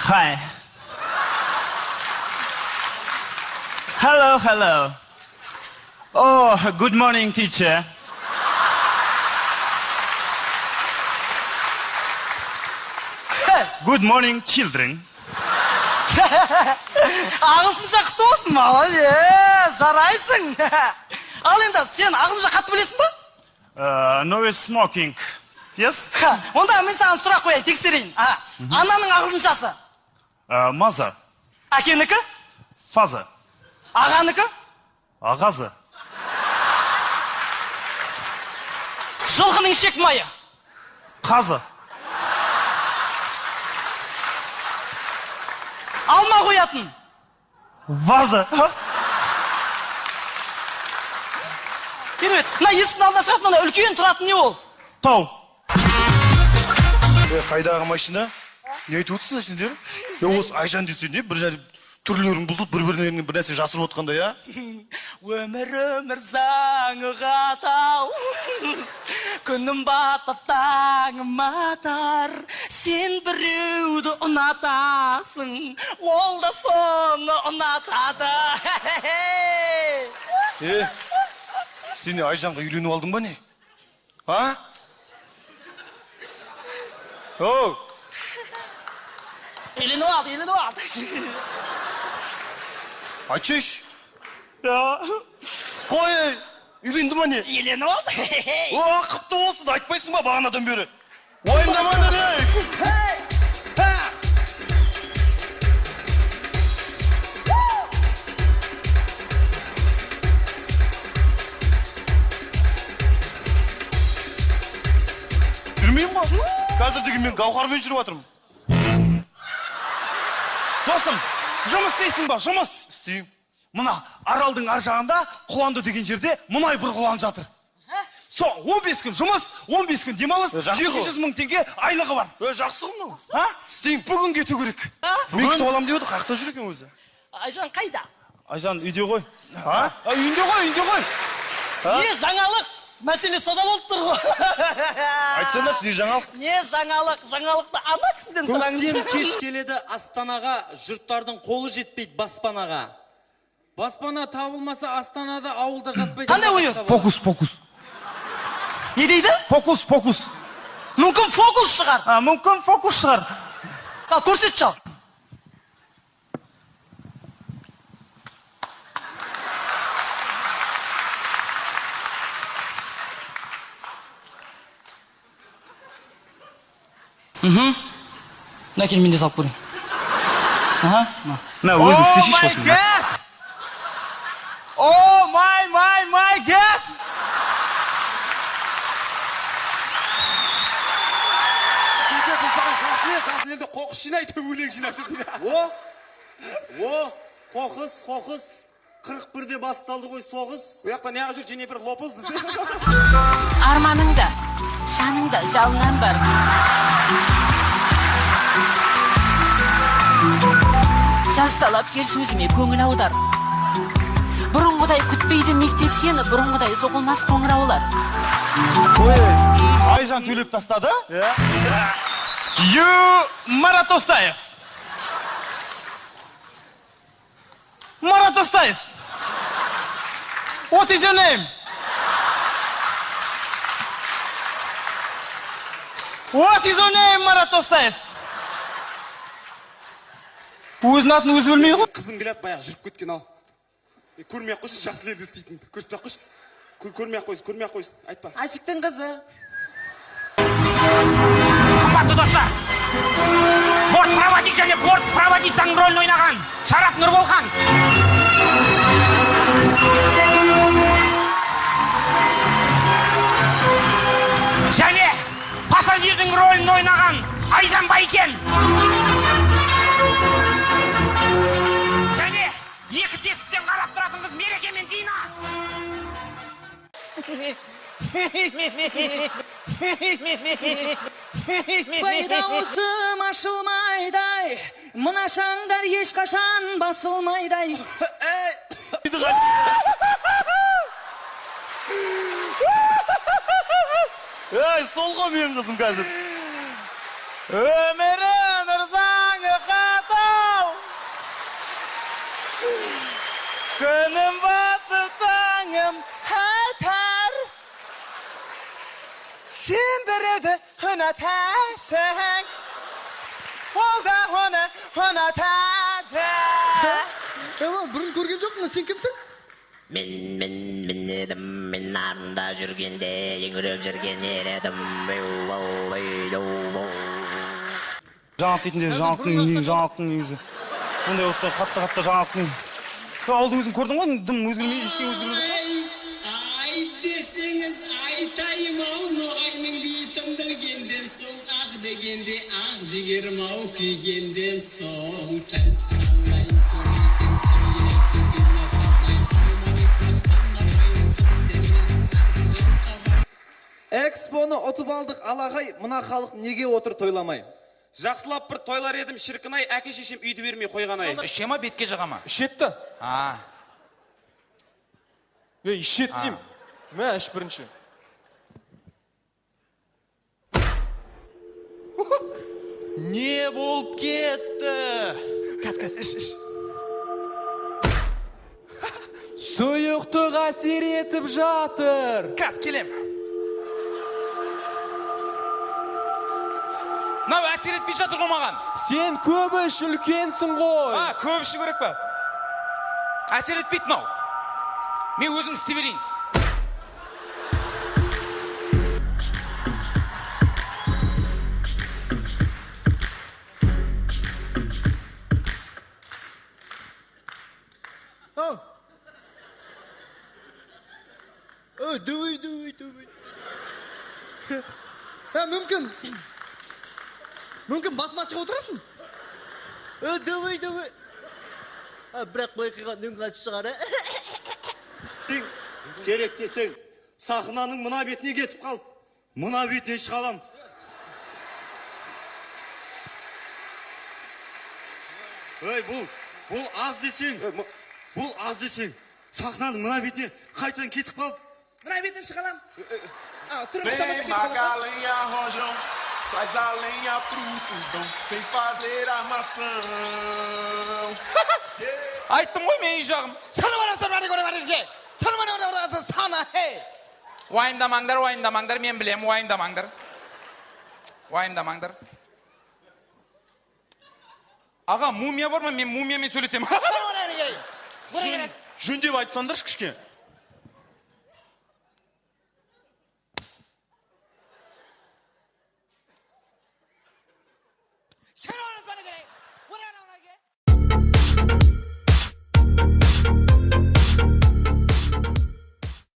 Hi. Hello, hello. Oh, good morning, teacher. Good morning, children. Ағылшынша құтты болсын, молодец, жарайсың. Ал енді, сен ағылшынша қатты білесің ба? No smoking. Yes? Онда мен саған сұрақ қояйын, тексерейін. Ананың ағылшыншасы? Mother. Әкенікі? Father. Ағаныкі? Ағазы. Жылқының ішек майы? Қазы. Алма қоятын? Вазы. Керемет, мына есіктің алдына шығасың, ана үлкен тұратын не ол? Тау. Қайдағы машина? Не айтып отырсыңдар сендер? Осы Айжан десе не? Бір жері түрлерің бұзылып, бір-бірінен бір нәрсе жасырып отқандай, а? Өмір заңы қатал, күнім батып таңым атар, сен біреуді ұнатасың, ол да соны ұнатады. Сен Айжанға үйленіп алдың ба не? А? Оу! Үйленіп алды. Айтшы. Қой, үйленді ма не? Үйленіп алды. О, құтты болсын, айтпайсың ба бағанадан бері? Уайымдамаңдар, Жүрмеймін ба? Қазірдегі мен Гауһармен жүріп жатырмын. Досым, жұмыс істейсің ба? Жұмыс. Істеймін. Мына аралдың ар жағында Құланды деген жерде мұнай бұрғыланып жатыр. Со 15 күн жұмыс, 15 күн демалыс, 200 мың теңге айлығы бар. Жақсы ғой мынау. Істеймін. Бүгін кету керек. Мен күтіп аламын деп отыр, қаяқта жүр екен өзі? Айжан қайда? Айжан үйде ғой. Үйінде ғой. Не жаңалық? Мәселе сода болып тұр ғой. Айтсаңдаршы, не жаңалық? Не жаңалық? Жаңалықты ана кісіден сұраңыз. Көктем кеш келеді Астанаға, жұрттардың қолы жетпейді баспанаға. Баспана табылмаса Астанада ауылда жатпайды. Қандай ойы? Фокус. Не дейді? Фокус. Мүмкін фокус шығар. Мүмкін фокус шығар. Көрсет шал. Мына келін мен де салып көрейін. Мына өзің істешейші осында. Oh my god! Жасыл елде қоқыс жинайды, өлең жинап жүр. Қоқыс. 41-де басталды ғой соғыс. Ояқта неға жүр Дженнифер Лопес десе. Арманыңда, жаныңда жалынан бар. Жасталап кел сөзіме көңіл аудар. Бұрынғыдай күтпейді мектеп сені, бұрынғыдай соғылмас қоңыраулар. Айжан төлеп тастады? Марат Остаев. What is your name? What is your name, Марат Остаев? Өзінің атын өзі білмейді ғой. Қызым келеді, баяғы жүріп кеткен ал. Көрмей-ақ қойсын, жасыл елді істейтін. Көрсетіп-ақ қойсын. Көрмей-ақ қойсын. Айтпа. Асіктің қызы. Қымбатты достар, бортпроводник және бортпроводницаның рөлін ойнаған Шарап Нұрболхан. Және пассажирдің рөлін ойнаған Айжан Байкен. Және екі тесіктен қарап тұратын қыз Мереке мен Дина. Байдаусым ашылмайдай, мына шаңдар ешқашан басылмайдай. Сол ғой менің қызым қазір. Өмірі нұр заңы unutasan. Ол да оны unutады. Бұрын көрген жоқпын, сен кімсің? Мен едім, мен арында жүргенде, еңіреп жүрген ер едім. Жаңалық дейтінде жаңалықтың негізі. Ондай отта қатты жаңалықтың. Ауылдың өзін көрдің ғой, дым өзгермей, ештеңе өзгермей. Ай десеңіз айтайым ау, ноғайның бейітін білгенден соң, ақ дегенде ақ жігерім ау, күйгенден соң. Экспоны ұтып алдық, алағай, мына халық неге отыр тойламай? Жақсылап бір тойлар едім, шіркінай, әке шешем үйді бермей қойған ай. Ішема бетке жағама. Ішетті. Ішет дейм. Мә, іш бірінші. Не болып кетті? Кәс, іш. Сұйықтық әсер етіп жатыр. Кәс, келем. Нау әсер етпей жатыр ғой маған. Сен көп іш үлкенсің ғой. Көп іші көрек па? Әсер етпейді нау. Мен өзім істей берейін. Давай. Мүмкін бас-басшыға отырасың? Давай. Бірақ байқиған үн қачы шығар, Керек десең, сахнаның мына бетіне кетіп қалып, мына бетіне шығалам. Бұл аз десең, сахнаның мына бетіне қайтадан кетіп қалып, Мына бетін шығалам. Vem uma galinha rojão, traz a lenha pro fogão, vem fazer armação. Айттым ғой мен үй жағым. Уайымдамаңдар, мен білем, уайымдамаңдар. Аға, мумия бар ма? Мен мумиямен сөйлесем. жөндеп айтсаңдаршы кішке.